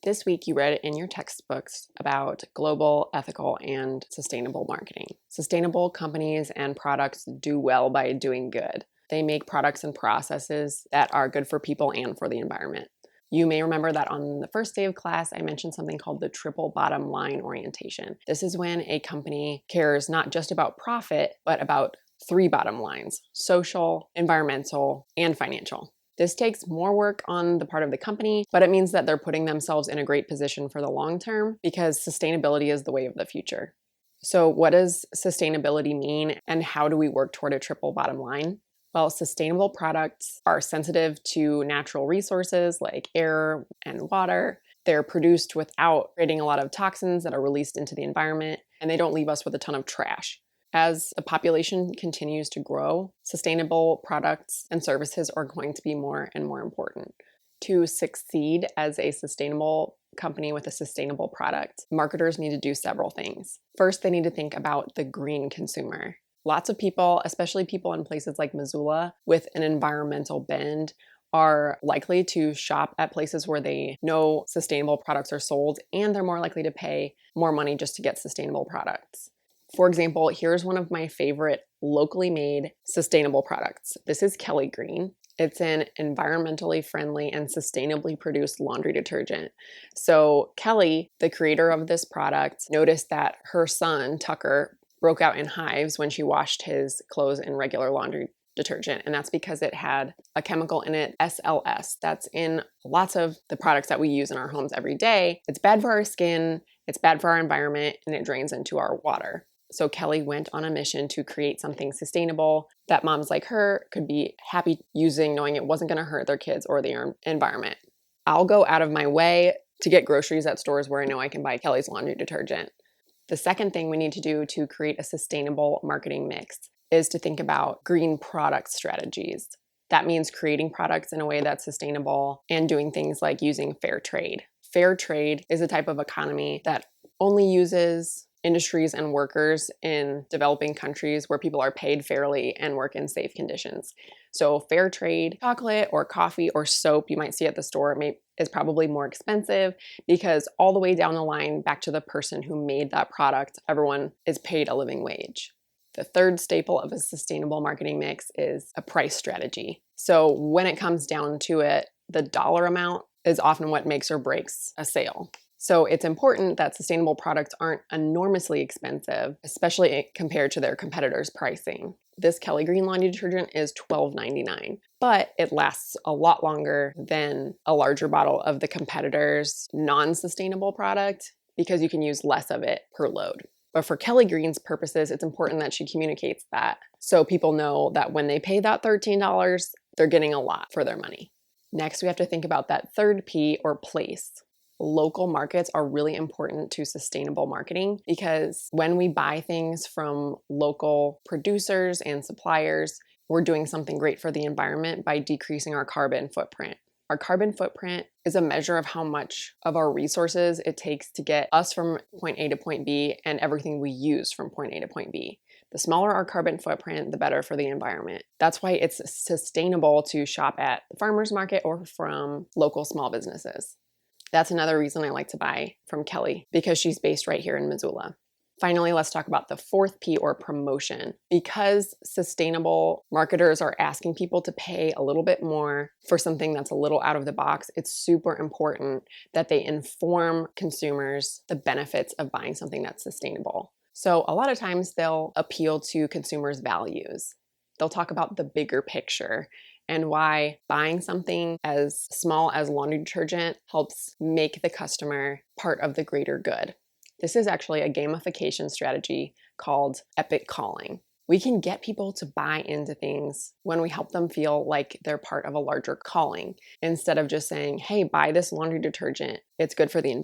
This week, you read in your textbooks about global, ethical, and sustainable marketing. Sustainable companies and products do well by doing good. They make products and processes that are good for people and for the environment. You may remember that on the first day of class, I mentioned something called the triple bottom line orientation. This is when a company cares not just about profit, but about three bottom lines: social, environmental, and financial. This takes more work on the part of the company, but it means that they're putting themselves in a great position for the long term because sustainability is the way of the future. So what does sustainability mean, and how do we work toward a triple bottom line? Well, sustainable products are sensitive to natural resources like air and water. They're produced without creating a lot of toxins that are released into the environment, and they don't leave us with a ton of trash. As the population continues to grow, sustainable products and services are going to be more and more important. To succeed as a sustainable company with a sustainable product, marketers need to do several things. First, they need to think about the green consumer. Lots of people, especially people in places like Missoula with an environmental bend, are likely to shop at places where they know sustainable products are sold, and they're more likely to pay more money just to get sustainable products. For example, here's one of my favorite locally made sustainable products. This is Kelly Green. It's an environmentally friendly and sustainably produced laundry detergent. So Kelly, the creator of this product, noticed that her son, Tucker, broke out in hives when she washed his clothes in regular laundry detergent. And that's because it had a chemical in it, SLS. That's in lots of the products that we use in our homes every day. It's bad for our skin, it's bad for our environment, and it drains into our water. So Kelly went on a mission to create something sustainable that moms like her could be happy using, knowing it wasn't going to hurt their kids or the environment. I'll go out of my way to get groceries at stores where I know I can buy Kelly's laundry detergent. The second thing we need to do to create a sustainable marketing mix is to think about green product strategies. That means creating products in a way that's sustainable and doing things like using fair trade. Fair trade is a type of economy that only uses industries and workers in developing countries where people are paid fairly and work in safe conditions. So fair trade chocolate or coffee or soap you might see at the store is probably more expensive because all the way down the line back to the person who made that product, everyone is paid a living wage. The third staple of a sustainable marketing mix is a price strategy. So when it comes down to it, the dollar amount is often what makes or breaks a sale. So it's important that sustainable products aren't enormously expensive, especially compared to their competitors' pricing. This Kelly Green laundry detergent is $12.99, but it lasts a lot longer than a larger bottle of the competitor's non-sustainable product because you can use less of it per load. But for Kelly Green's purposes, it's important that she communicates that so people know that when they pay that $13, they're getting a lot for their money. Next, we have to think about that third P, or place. Local markets are really important to sustainable marketing because when we buy things from local producers and suppliers, we're doing something great for the environment by decreasing our carbon footprint. Our carbon footprint is a measure of how much of our resources it takes to get us from point A to point B and everything we use from point A to point B. The smaller our carbon footprint, the better for the environment. That's why it's sustainable to shop at the farmer's market or from local small businesses. That's another reason I like to buy from Kelly, because she's based right here in Missoula. Finally, let's talk about the fourth P, or promotion. Because sustainable marketers are asking people to pay a little bit more for something that's a little out of the box, it's super important that they inform consumers the benefits of buying something that's sustainable. So a lot of times they'll appeal to consumers' values. They'll talk about the bigger picture and why buying something as small as laundry detergent helps make the customer part of the greater good. This is actually a gamification strategy called epic calling. We can get people to buy into things when we help them feel like they're part of a larger calling, instead of just saying, hey, buy this laundry detergent, it's good for the environment.